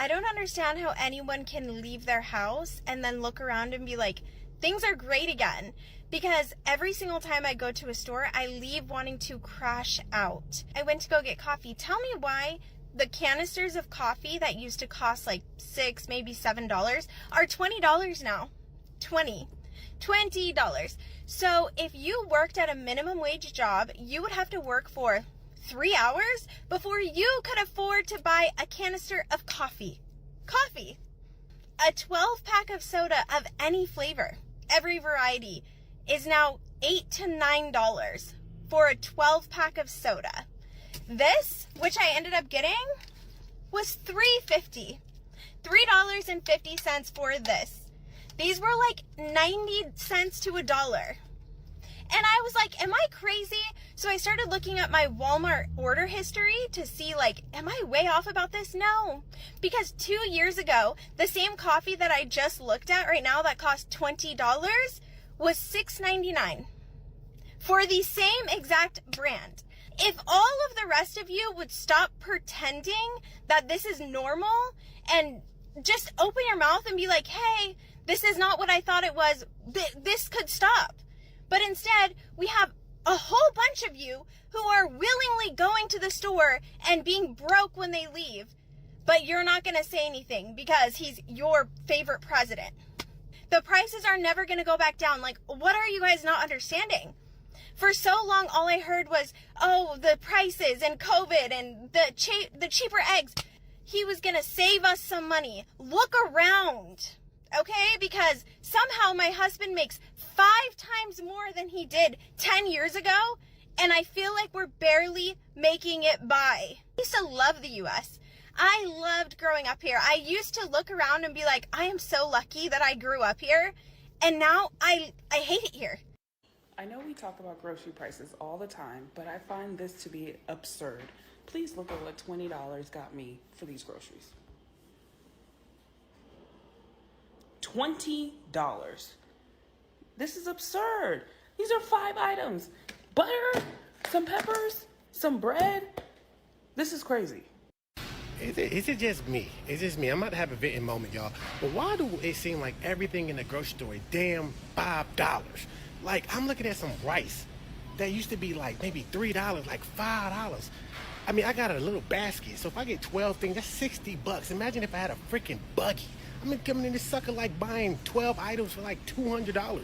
I don't understand how anyone can leave their house and then look around and be like, things are great again. Because every single time I go to a store, I leave wanting to crash out. I went to go get coffee. Tell me why the canisters of coffee that used to cost like $6, maybe $7 are $20 now. $20. So if you worked at a minimum wage job, you would have to work for 3 hours before you could afford to buy a canister of coffee. Coffee. A 12-pack of soda of any flavor, every variety, is now $8 to $9 for a 12-pack of soda. This, which I ended up getting, was $3.50. $3.50 for this. These were like 90 cents to $1. And I was like, am I crazy? So I started looking at my Walmart order history to see like, am I way off about this? No. Because 2 years ago, the same coffee that I just looked at right now that cost $20 was $6.99 for the same exact brand. If all of the rest of you would stop pretending that this is normal and just open your mouth and be like, hey, this is not what I thought it was, this could stop. But instead, we have a whole bunch of you who are willingly going to the store and being broke when they leave, but you're not going to say anything because he's your favorite president. The prices are never going to go back down. Like, what are you guys not understanding? For so long, all I heard was, oh, the prices and COVID and the cheaper eggs. He was going to save us some money. Look around, okay? Because somehow my husband makes 5 times more than he did 10 years ago, and I feel like we're barely making it by. I used to love the U.S. I loved growing up here. I used to look around and be like, I am so lucky that I grew up here, and now I hate it here. I know we talk about grocery prices all the time, but I find this to be absurd. Please look at what $20 got me for these groceries. $20. This is absurd. These are 5 items. Butter, some peppers, some bread. This is crazy. Is it just me? It's just me. I'm about to have a venting moment, y'all. But why do it seem like everything in the grocery store is damn $5? Like, I'm looking at some rice that used to be like maybe $3, like $5. I mean, I got a little basket, so if I get 12 things, that's $60. Imagine if I had a freaking buggy. I mean, coming in this sucker like buying 12 items for like $200.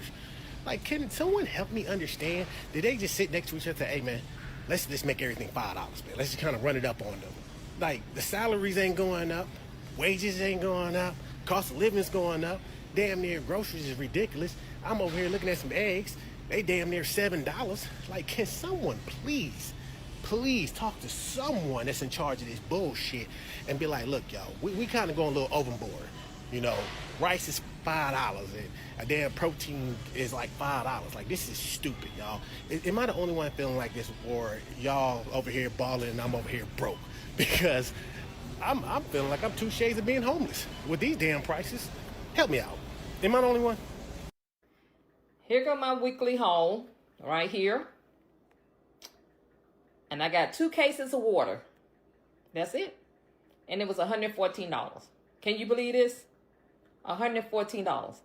Like, can someone help me understand? Did they just sit next to each other and say, hey, man, let's just make everything $5, man. Let's just kind of run it up on them. Like, the salaries ain't going up. Wages ain't going up. Cost of living's going up. Damn near groceries is ridiculous. I'm over here looking at some eggs. They damn near $7. Like, can someone please talk to someone that's in charge of this bullshit and be like, look, y'all, we kind of going a little overboard. You know, rice is $5 and a damn protein is like $5. Like, this is stupid, y'all. Am I the only one feeling like this, or y'all over here balling and I'm over here broke? Because I'm feeling like I'm 2 shades of being homeless with these damn prices. Help me out. Am I the only one? Here go my weekly haul right here. And I got 2 cases of water. That's it. And it was $114. Can you believe this? $114.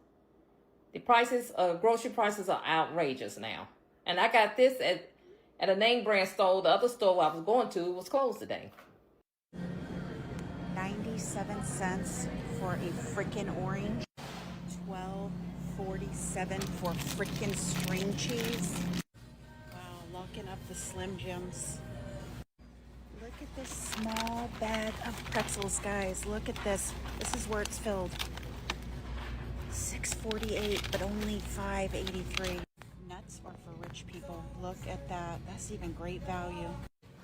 The prices, grocery prices are outrageous now. And I got this at a name brand store. The other store I was going to was closed today. 97 cents for a freaking orange. $12.47 for freaking string cheese. Wow, locking up the Slim Jims. Look at this small bag of pretzels, guys. Look at this. This is where it's filled. $6.48, but only $5.83. Nuts are for rich people. Look at that. That's even great value.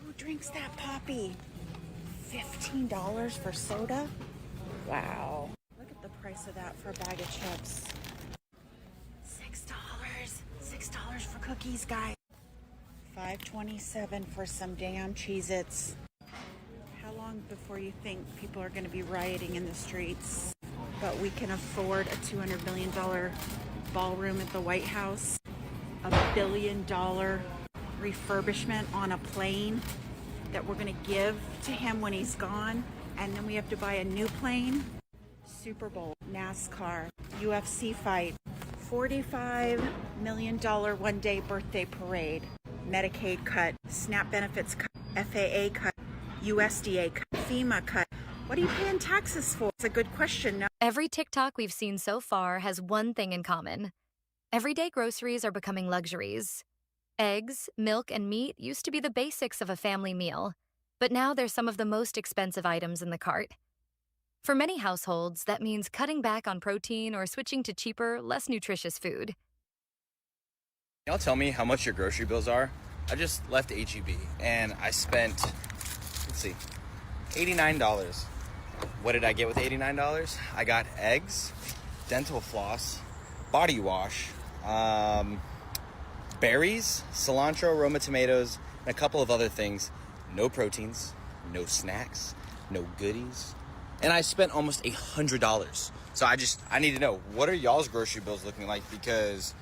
Who drinks that poppy? $15 for soda? Wow. Look at the price of that for a bag of chips. $6. $6 for cookies, guys. $5.27 for some damn Cheez-Its. How long before you think people are going to be rioting in the streets? But we can afford a $200 million ballroom at the White House, a $1 billion refurbishment on a plane that we're going to give to him when he's gone, And then we have to buy a new plane. Super Bowl, NASCAR, UFC fight, $45 million one-day birthday parade, Medicaid cut, SNAP benefits cut, FAA cut, USDA cut, FEMA cut. What are you paying taxes for? It's a good question. No. Every TikTok we've seen so far has one thing in common. Everyday groceries are becoming luxuries. Eggs, milk, and meat used to be the basics of a family meal, but now they're some of the most expensive items in the cart. For many households, that means cutting back on protein or switching to cheaper, less nutritious food. Y'all tell me how much your grocery bills are? I just left HEB and I spent, let's see, $89. What did I get with $89? I got eggs, dental floss, body wash, berries, cilantro, Roma tomatoes, and a couple of other things. No proteins, no snacks, no goodies. And I spent almost $100. So I need to know, what are y'all's grocery bills looking like? Because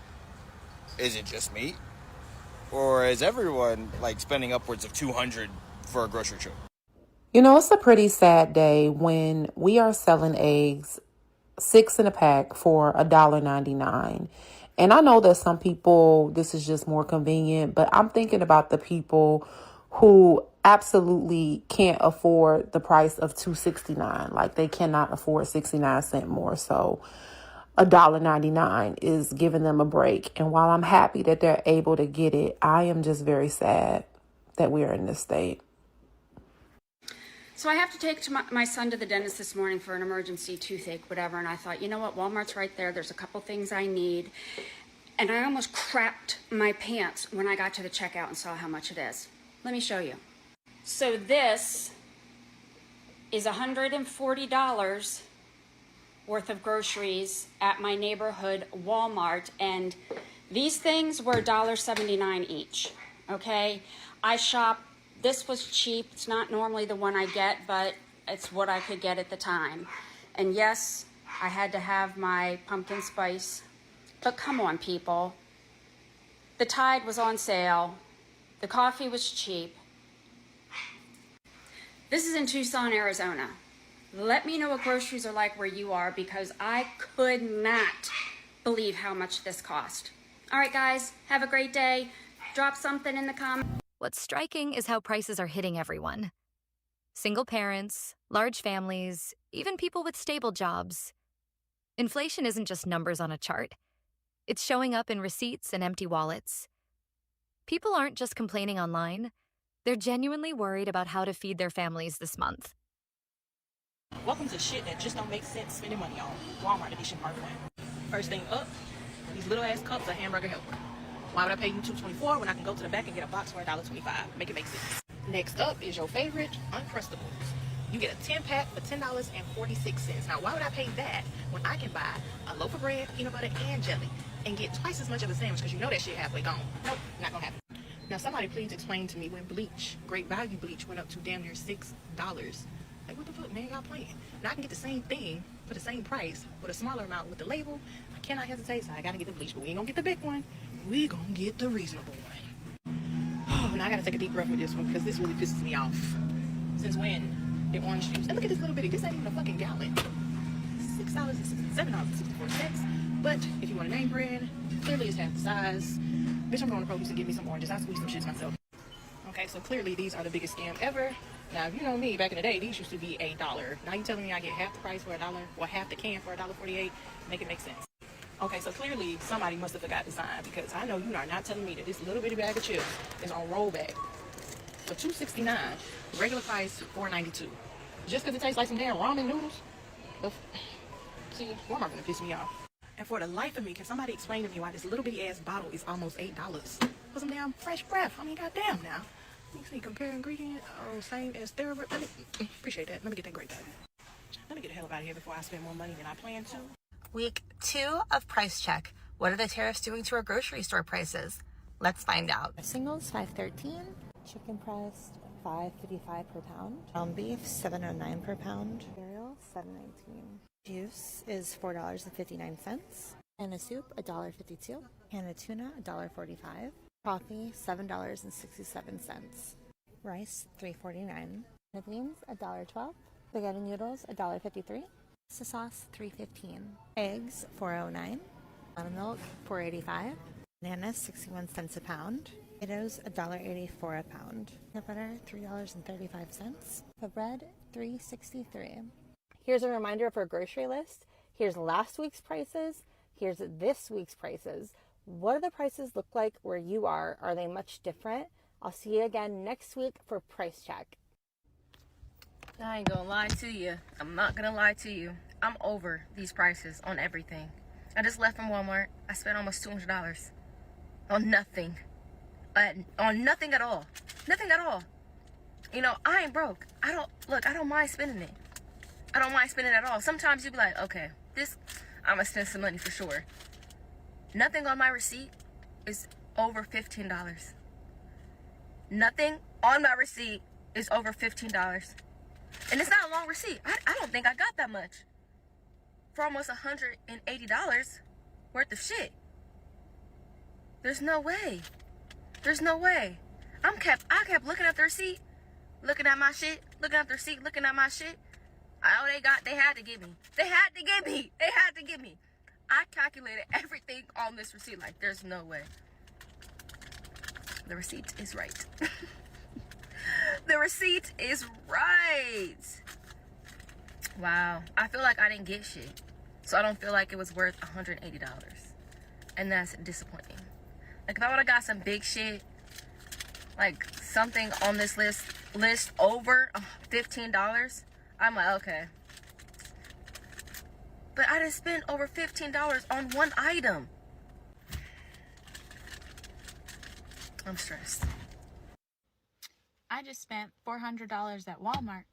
is it just me? Or is everyone like spending upwards of $200 for a grocery trip? You know, it's a pretty sad day when we are selling eggs 6 in a pack for $1.99. And I know that some people, this is just more convenient, but I'm thinking about the people who absolutely can't afford the price of $2.69. Like they cannot afford 69 cents more. So $1.99 is giving them a break. And while I'm happy that they're able to get it, I am just very sad that we are in this state. So I have to take my son to the dentist this morning for an emergency toothache, whatever. And I thought, you know what, Walmart's right there. There's a couple things I need. And I almost crapped my pants when I got to the checkout and saw how much it is. Let me show you. So this is $140 worth of groceries at my neighborhood Walmart. And these things were $1.79 each, okay? I shop. This was cheap. It's not normally the one I get, but it's what I could get at the time. And yes, I had to have my pumpkin spice. But come on, people. The Tide was on sale. The coffee was cheap. This is in Tucson, Arizona. Let me know what groceries are like where you are, because I could not believe how much this cost. All right, guys, have a great day. Drop something in the comments. What's striking is how prices are hitting everyone. Single parents, large families, even people with stable jobs. Inflation isn't just numbers on a chart. It's showing up in receipts and empty wallets. People aren't just complaining online. They're genuinely worried about how to feed their families this month. Welcome to shit that just don't make sense spending money on. Walmart edition part 1. First thing up, these little ass cups of hamburger helper. Why would I pay you $2.24 when I can go to the back and get a box for $1.25? Make it make sense. Next up is your favorite Uncrustables. You get a 10-pack for $10.46. Now, why would I pay that when I can buy a loaf of bread, peanut butter, and jelly and get twice as much of a sandwich, because you know that shit halfway gone? Nope, not gonna happen. Now, somebody please explain to me when bleach, great value bleach, went up to damn near $6. Like, what the fuck, man? Y'all playing. Now I can get the same thing for the same price with a smaller amount with the label. I cannot hesitate, so I gotta get the bleach, but we ain't gonna get the big one. We gonna get the reasonable one. Oh, now I gotta take a deep breath with this one, because this really pisses me off. Since when did orange juice? And look at this little bitty. This ain't even a fucking gallon. $7.64. But if you want a name brand, clearly it's half the size. Bitch, I'm going to Produce and get me some oranges. I squeeze some shits myself. Okay, so clearly these are the biggest scam ever. Now, if you know me, back in the day, these used to be $1. Now you telling me I get half the price for $1, or half the can for $1.48? Make it make sense. Okay, so clearly somebody must have forgot to sign, because I know you are not telling me that this little bitty bag of chips is on rollback for $2.69, regular price $4.92. Just because it tastes like some damn ramen noodles? See, Walmart gonna piss me off. And for the life of me, can somebody explain to me why this little bitty ass bottle is almost $8 for some damn fresh breath? I mean, goddamn now. You see, compare ingredient, oh, same as Therabrand. Appreciate that. Let me get that great value. Let me get the hell out of here before I spend more money than I plan to. Week 2 of Price Check. What are the tariffs doing to our grocery store prices? Let's find out. Singles $5.13, chicken breast $5.55 per pound, ground beef $7.09 per pound, cereal $7.19. Juice is $4.59, can of soup $1.52, can of tuna $1.45, coffee $7.67, rice $3.49, can of beans $1.12, Spaghetti noodles, $1.53. Pasta sauce, $3.15. Eggs, $4.09. Almond milk, $4.85. Bananas, 61 cents a pound. Potatoes, $1.84 a pound. Peanut butter, $3.35. The bread, $3.63. Here's a reminder of our grocery list. Here's last week's prices. Here's this week's prices. What do the prices look like where you are? Are they much different? I'll see you again next week for Price Check. I ain't gonna lie to you. I'm not gonna lie to you. I'm over these prices on everything. I just left from Walmart. I spent almost $200 on nothing. On nothing at all. Nothing at all. You know, I ain't broke. I don't mind spending it. I don't mind spending it at all. Sometimes you be like, okay, I'm gonna spend some money for sure. Nothing on my receipt is over $15. Nothing on my receipt is over $15. And it's not a long receipt. I don't think I got that much for almost $180 worth of shit. There's no way. There's no way. I kept looking at the receipt, looking at my shit, looking at the receipt, looking at my shit. They had to give me. They had to give me. I calculated everything on this receipt. Like, there's no way. The receipt is right. The receipt is right. Wow. I feel like I didn't get shit. So I don't feel like it was worth $180. And that's disappointing. Like, if I would have got some big shit, like something on this list over $15, I'm like, okay. But I didn't spend over $15 on one item. I'm stressed. I just spent $400 at Walmart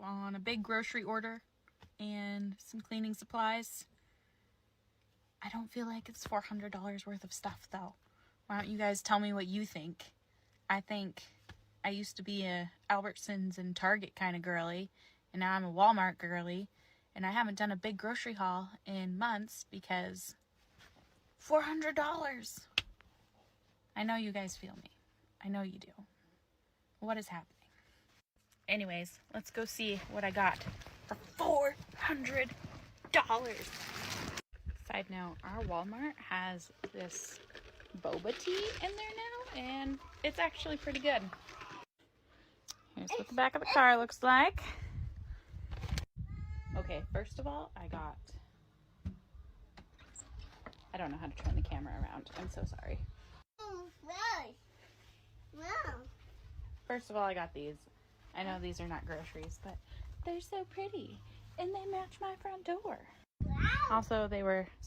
on a big grocery order and some cleaning supplies. I don't feel like it's $400 worth of stuff though. Why don't you guys tell me what you think? I think I used to be a Albertsons and Target kind of girly, and now I'm a Walmart girly, and I haven't done a big grocery haul in months because $400. I know you guys feel me. I know you do. What is happening? Anyways, let's go see what I got for $400. Side note, our Walmart has this boba tea in there now, and it's actually pretty good. Here's what the back of the car looks like. Okay, first of all, I don't know how to turn the camera around. I'm so sorry. First of all, I got these. I know these are not groceries, but they're so pretty, and they match my front door. Also,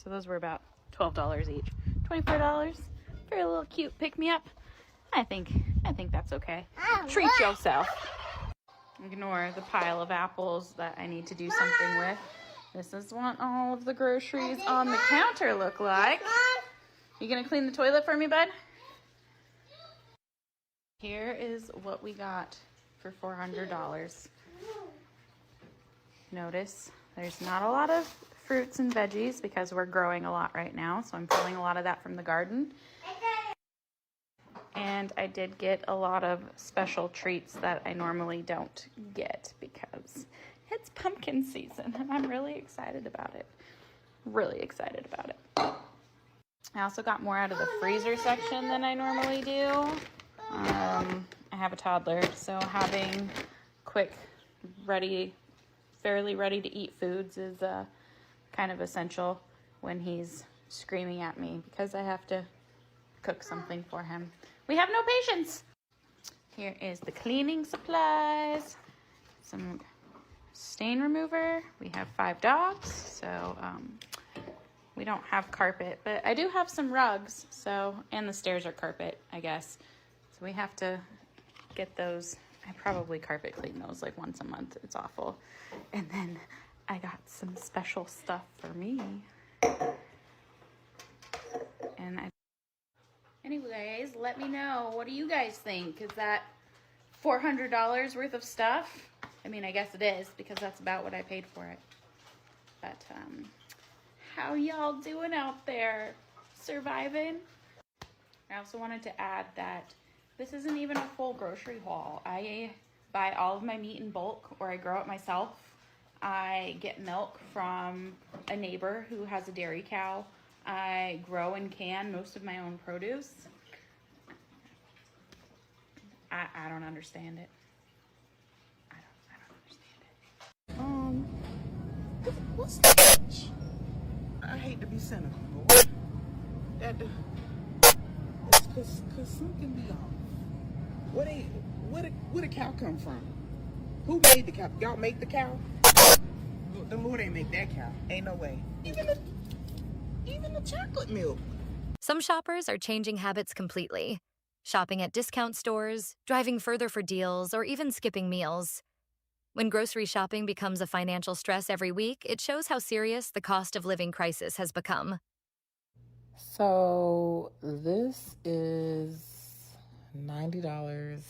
those were about $12 each. $24 for a little cute pick-me-up. I think that's okay. Treat yourself. Ignore the pile of apples that I need to do something with. This is what all of the groceries on the counter look like. You gonna clean the toilet for me, bud? Here is what we got for $400. Notice there's not a lot of fruits and veggies because we're growing a lot right now, so I'm pulling a lot of that from the garden. And I did get a lot of special treats that I normally don't get because it's pumpkin season and I'm really excited about it. Really excited about it. I also got more out of the freezer section than I normally do. I have a toddler, so having quick, fairly ready to eat foods is kind of essential when he's screaming at me because I have to cook something for him. We have no patience. Here is the cleaning supplies, some stain remover. We have 5 dogs, so we don't have carpet, but I do have some rugs, and the stairs are carpet, I guess. So we have to get those. I probably carpet clean those like once a month. It's awful. And then I got some special stuff for me. Anyways, let me know. What do you guys think? Is that $400 worth of stuff? I mean, I guess it is because that's about what I paid for it. But how y'all doing out there? Surviving? I also wanted to add that this isn't even a full grocery haul. I buy all of my meat in bulk or I grow it myself. I get milk from a neighbor who has a dairy cow. I grow and can most of my own produce. I don't understand it. I don't understand it. What's that? I hate to be cynical, but it's cause something be off. Where the cow come from? Who made the cow? Y'all make the cow? The Lord ain't make that cow. Ain't no way. Even the chocolate milk. Some shoppers are changing habits completely. Shopping at discount stores, driving further for deals, or even skipping meals. When grocery shopping becomes a financial stress every week, it shows how serious the cost of living crisis has become. So this is $90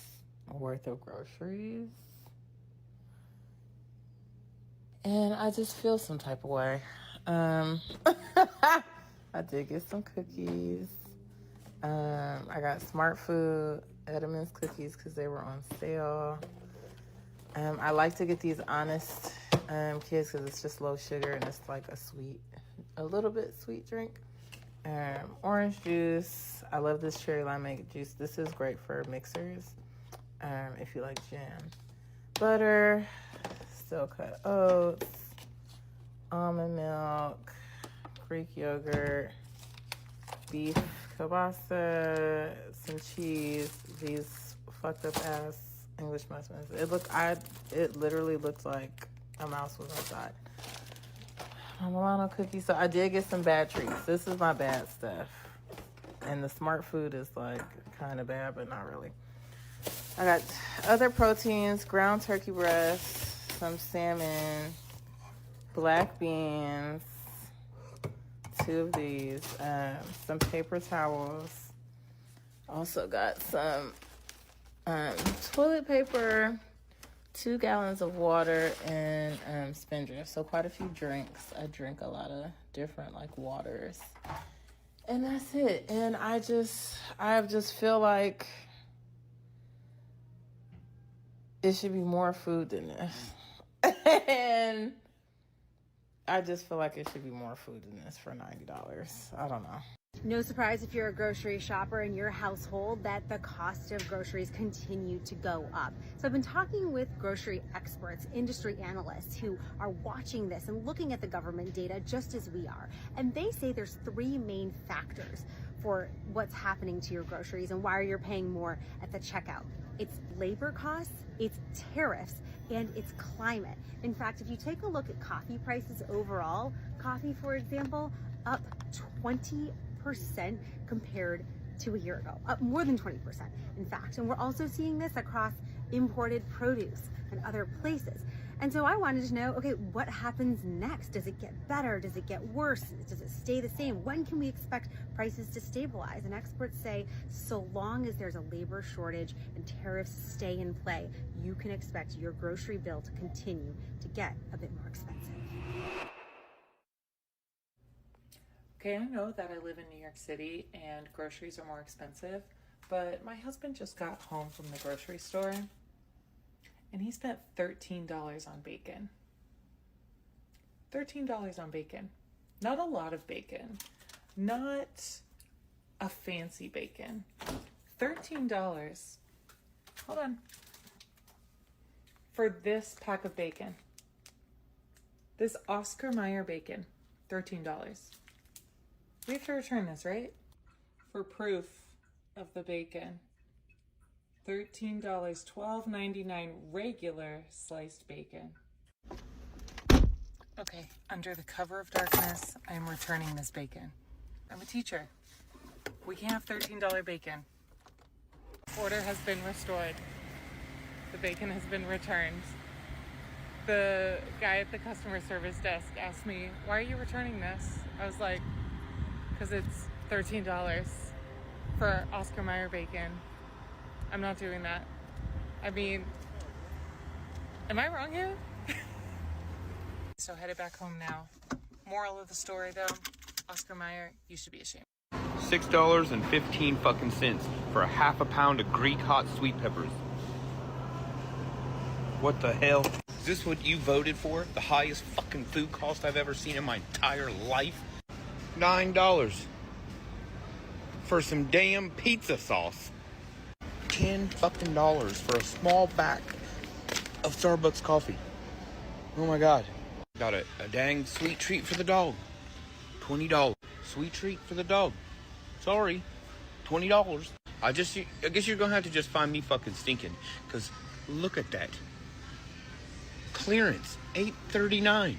worth of groceries. And I just feel some type of way. I did get some cookies. I got Smart Food Edam's cookies because they were on sale. I like to get these Honest Kids because it's just low sugar and it's like a little bit sweet drink. Orange juice. I love this cherry limeade juice. This is great for mixers if you like jam. Butter, steel cut oats, almond milk, Greek yogurt, beef kielbasa, some cheese, these fucked up ass English muffins. It literally looked like a mouse was inside. My Milano cookies. So I did get some bad treats. This is my bad stuff. And the Smart Food is like kind of bad, but not really. I got other proteins, ground turkey breast, some salmon, black beans, 2 of these, some paper towels. Also got some toilet paper, 2 gallons of water, and Spindrift. So quite a few drinks. I drink a lot of different like waters. And that's it. And I just feel like it should be more food than this. And I just feel like it should be more food than this for $90. I don't know. No surprise if you're a grocery shopper in your household that the cost of groceries continue to go up. So I've been talking with grocery experts, industry analysts who are watching this and looking at the government data just as we are. And they say there's 3 main factors for what's happening to your groceries and why you're paying more at the checkout. It's labor costs, it's tariffs, and it's climate. In fact, if you take a look at coffee prices overall, coffee, for example, up 20% compared to a year ago, up more than 20%, in fact. And we're also seeing this across imported produce and other places. And so I wanted to know, okay, what happens next? Does it get better? Does it get worse? Does it stay the same? When can we expect prices to stabilize? And experts say, so long as there's a labor shortage and tariffs stay in play, you can expect your grocery bill to continue to get a bit more expensive. Okay, I know that I live in New York City and groceries are more expensive, but my husband just got home from the grocery store and he spent $13 on bacon. $13 on bacon. Not a lot of bacon. Not a fancy bacon. $13. Hold on. For this pack of bacon. This Oscar Mayer bacon. $13. We have to return this, right? For proof of the bacon. $13, $12.99 regular sliced bacon. Okay, under the cover of darkness, I'm returning this bacon. I'm a teacher. We can't have $13 bacon. Order has been restored. The bacon has been returned. The guy at the customer service desk asked me, why are you returning this? I was like, because it's $13 for Oscar Mayer bacon. I'm not doing that. I mean, am I wrong here? So headed back home now. Moral of the story though, Oscar Mayer, you should be ashamed. $6.15 fucking cents for a half a pound of Greek hot sweet peppers. What the hell? this what you voted for? The highest fucking food cost I've ever seen in my entire life? $9 for some damn pizza sauce. $10 fucking for a small pack of Starbucks coffee. Oh my God. Got a dang sweet treat for the dog. $20. Sweet treat for the dog. Sorry. $20. I guess you're gonna have to just find me fucking stinking. Cause look at that. Clearance. $8.39. I'm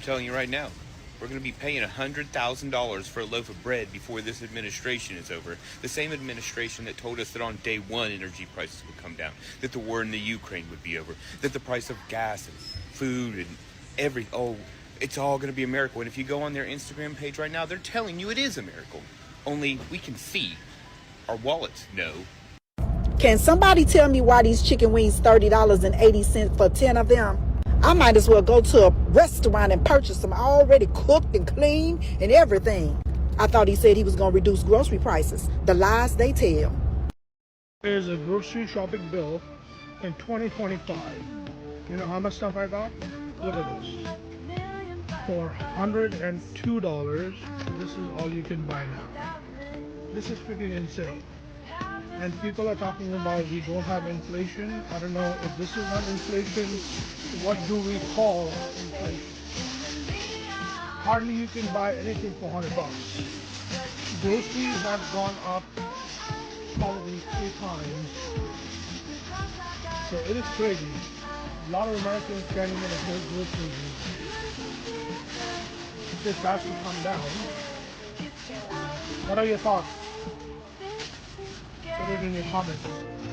telling you right now. We're going to be paying $100,000 for a loaf of bread before this administration is over. The same administration that told us that on day one energy prices would come down, that the war in the Ukraine would be over, that the price of gas and food and it's all going to be a miracle. And if you go on their Instagram page right now, they're telling you it is a miracle. Only we can see. Our wallets know. Can somebody tell me why these chicken wings $30.80 for 10 of them? I might as well go to a restaurant and purchase them already cooked and clean and everything. I thought he said he was going to reduce grocery prices. The lies they tell. Here's a grocery shopping bill in 2025. You know how much stuff I got? Look at this. For $102, this is all you can buy now. This is freaking insane. And people are talking about we don't have inflation. I don't know if this is not inflation. What do we call inflation? Hardly you can buy anything for $100. Groceries have gone up probably 3 times. So it is crazy. A lot of Americans can't even afford groceries. This has to come down. What are your thoughts? Put it in your comments.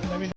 Let me know.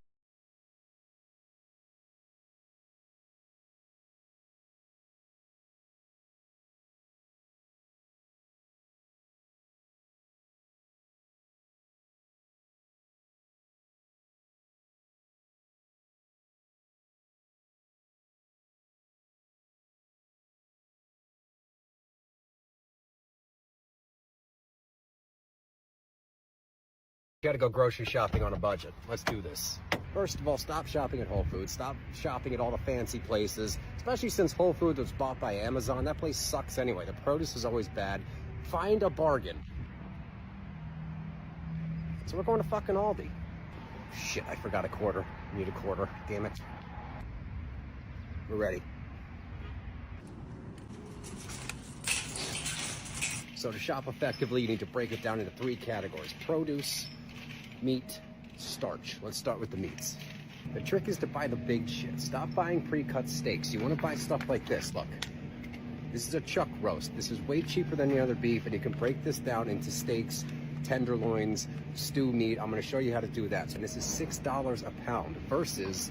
Got to go grocery shopping on a budget. Let's do this. First of all, stop shopping at Whole Foods. Stop shopping at all the fancy places, especially since Whole Foods was bought by Amazon. That place sucks anyway. The produce is always bad. Find a bargain. So we're going to fucking Aldi. Shit, I forgot a quarter. Need a quarter. Damn it. We're ready. So to shop effectively, you need to break it down into 3 categories. Produce, meat, starch. Let's start with the meats. The trick is to buy the big shit. Stop buying pre-cut steaks. You want to buy stuff like this. Look, this is a chuck roast. This is way cheaper than the other beef, and you can break this down into steaks, tenderloins, stew meat. I'm going to show you how to do that. So this is $6 a pound versus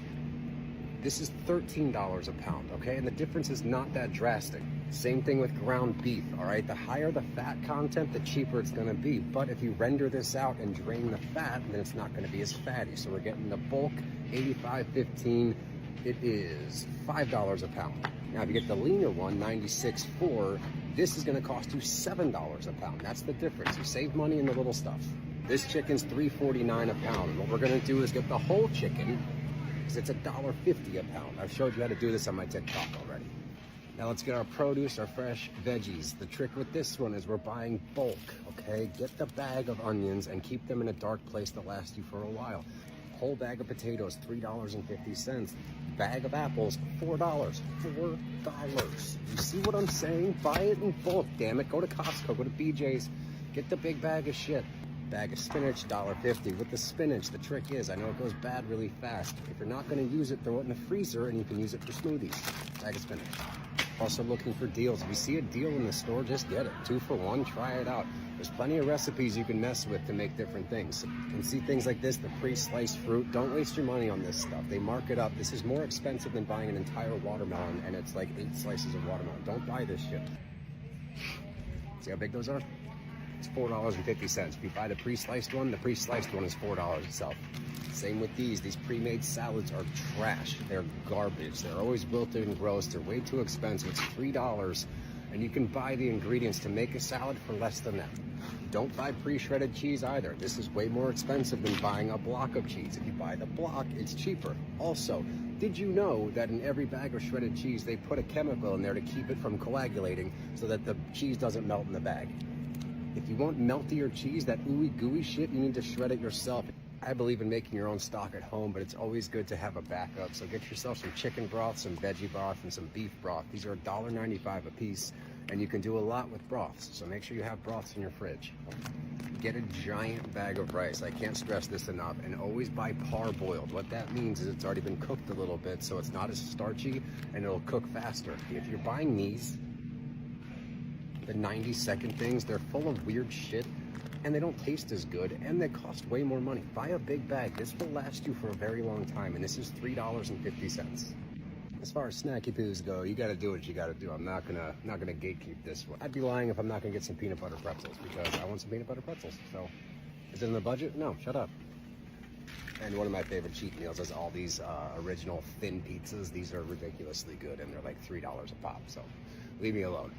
this is $13 a pound, okay? And the difference is not that drastic. Same thing with ground beef, all right? The higher the fat content, the cheaper it's gonna be. But if you render this out and drain the fat, then it's not gonna be as fatty. So we're getting the bulk, $85.15. It is $5 a pound. Now, if you get the leaner one, $96.4, this is gonna cost you $7 a pound. That's the difference. You save money in the little stuff. This chicken's $3.49 a pound. What we're gonna do is get the whole chicken, because it's $1.50 a pound. I've showed you how to do this on my TikTok already. Now let's get our produce, our fresh veggies. The trick with this one is we're buying bulk, okay? Get the bag of onions and keep them in a dark place to last you for a while. Whole bag of potatoes, $3.50. Bag of apples, $4. $4. You see what I'm saying? Buy it in bulk, damn it. Go to Costco, go to BJ's, get the big bag of shit. Bag of spinach, $1.50. With the spinach, the trick is, I know it goes bad really fast. If you're not gonna use it, throw it in the freezer and you can use it for smoothies. Bag of spinach. Also looking for deals. If you see a deal in the store, just get it. 2 for $1, try it out. There's plenty of recipes you can mess with to make different things. And see things like this, the pre-sliced fruit. Don't waste your money on this stuff. They mark it up. This is more expensive than buying an entire watermelon, and it's like 8 slices of watermelon. Don't buy this shit. See how big those are? It's $4.50. If you buy the pre-sliced one is $4 itself. Same with these. These pre-made salads are trash. They're garbage. They're always wilted and gross. They're way too expensive. It's $3, and you can buy the ingredients to make a salad for less than that. Don't buy pre-shredded cheese either. This is way more expensive than buying a block of cheese. If you buy the block, it's cheaper. Also, Did you know that in every bag of shredded cheese, they put a chemical in there to keep it from coagulating so that the cheese doesn't melt in the bag? If you want meltier cheese, that ooey gooey shit, you need to shred it yourself. I believe in making your own stock at home, but it's always good to have a backup. So get yourself some chicken broth, some veggie broth, and some beef broth. These are $1.95 a piece, and you can do a lot with broths. So make sure you have broths in your fridge. Get a giant bag of rice. I can't stress this enough. And always buy parboiled. What that means is it's already been cooked a little bit, so it's not as starchy, and it'll cook faster. If you're buying these, the 90-second things, they're full of weird shit, and they don't taste as good, and they cost way more money. Buy a big bag. This will last you for a very long time, and this is $3.50. As far as snacky poos go, you gotta do what you gotta do. I'm not gonna gatekeep this one. I'd be lying if I'm not gonna get some peanut butter pretzels, because I want some peanut butter pretzels. So, is it in the budget? No, shut up. And one of my favorite cheat meals is all these original thin pizzas. These are ridiculously good, and they're like $3 a pop, so leave me alone.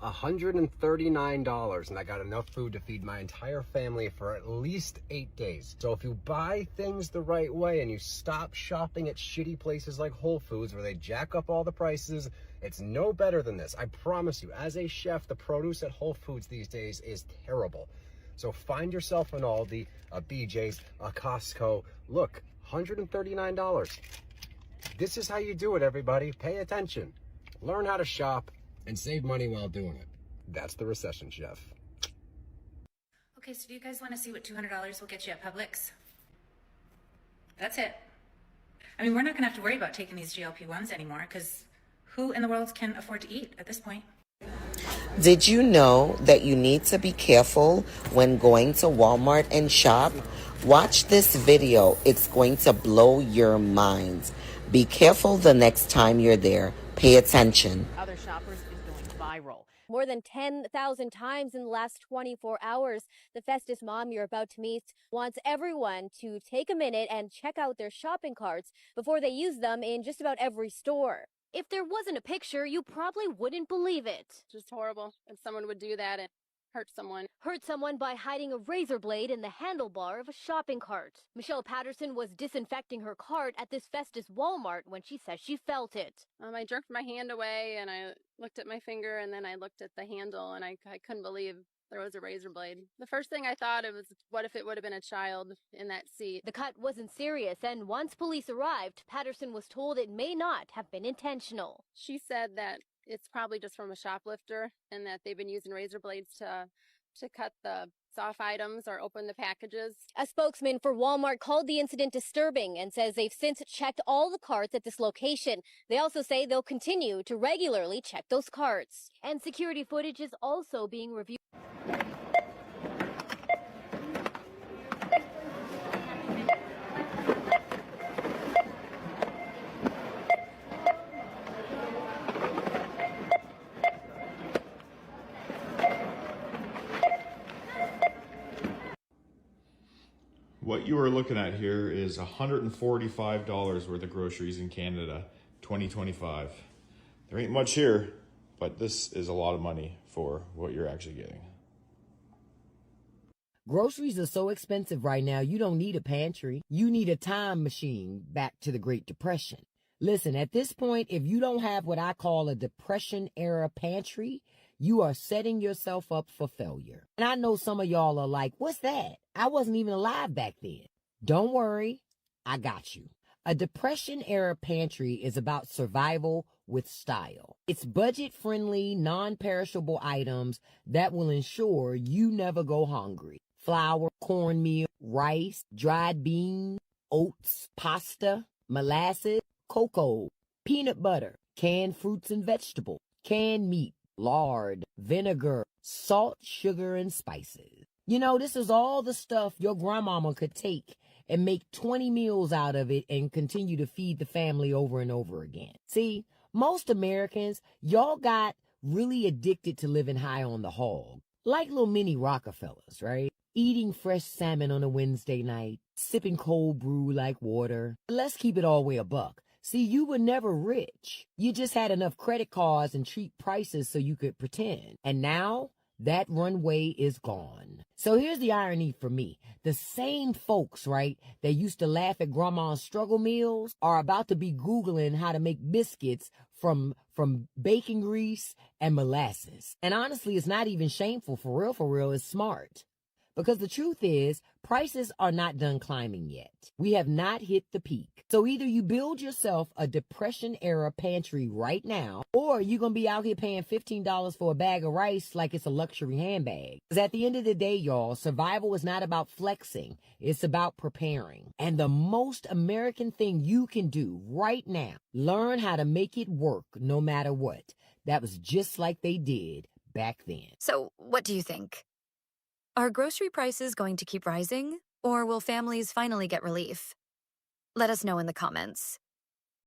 $139, and I got enough food to feed my entire family for at least 8 days. So if you buy things the right way and you stop shopping at shitty places like Whole Foods where they jack up all the prices, it's no better than this. I promise you, as a chef, the produce at Whole Foods these days is terrible. So find yourself an Aldi, a BJ's, a Costco. Look, $139. This is how you do it, everybody. Pay attention. Learn how to shop and save money while doing it. That's the recession chef. Okay, so do you guys want to see what $200 will get you at Publix? That's it. I mean, we're not going to have to worry about taking these GLP-1s anymore, because who in the world can afford to eat at this point? Did you know that you need to be careful when going to Walmart and shop? Watch this video. It's going to blow your mind. Be careful the next time you're there. Pay attention. Other shoppers is going viral. More than 10,000 times in the last 24 hours. The Festus mom you're about to meet wants everyone to take a minute and check out their shopping carts before they use them in just about every store. If there wasn't a picture, you probably wouldn't believe it. Just horrible if someone would do that and hurt someone. Hurt someone by hiding a razor blade in the handlebar of a shopping cart. Michelle Patterson was disinfecting her cart at this Festus Walmart when she says she felt it. I jerked my hand away and I looked at my finger and then I looked at the handle and I couldn't believe there was a razor blade. The first thing I thought it was, what if it would have been a child in that seat? The cut wasn't serious, and once police arrived, Patterson was told it may not have been intentional. She said that it's probably just from a shoplifter and that they've been using razor blades to cut the soft items or open the packages. A spokesman for Walmart called the incident disturbing and says they've since checked all the carts at this location. They also say they'll continue to regularly check those carts. And security footage is also being reviewed. What you are looking at here is $145 worth of groceries in Canada, 2025. There ain't much here, but this is a lot of money for what you're actually getting. Groceries are so expensive right now, you don't need a pantry. You need a time machine back to the Great Depression. Listen, at this point, if you don't have what I call a Depression-era pantry, you are setting yourself up for failure. And I know some of y'all are like, what's that? I wasn't even alive back then. Don't worry, I got you. A Depression-era pantry is about survival with style. It's budget-friendly, non-perishable items that will ensure you never go hungry. Flour, cornmeal, rice, dried beans, oats, pasta, molasses, cocoa, peanut butter, canned fruits and vegetables, canned meat, lard, vinegar, salt, sugar, and spices. You know, this is all the stuff your grandmama could take and make 20 meals out of it and continue to feed the family over and over again. See, most Americans, y'all got really addicted to living high on the hog, like little mini Rockefellers, right? Eating fresh salmon on a Wednesday night, sipping cold brew like water. Let's keep it all the way a buck. See, you were never rich. You just had enough credit cards and cheap prices so you could pretend. And now, That runway is gone. So here's the irony for me. The same folks, right, that used to laugh at grandma's struggle meals are about to be Googling how to make biscuits from bacon grease and molasses. And honestly, it's not even shameful. For real, it's smart. Because the truth is, prices are not done climbing yet. We have not hit the peak. So either you build yourself a Depression-era pantry right now, or you're going to be out here paying $15 for a bag of rice like it's a luxury handbag. Because at the end of the day, y'all, survival is not about flexing. It's about preparing. And the most American thing you can do right now, learn how to make it work no matter what. That was just like they did back then. So, what do you think? Are grocery prices going to keep rising, or will families finally get relief? Let us know in the comments.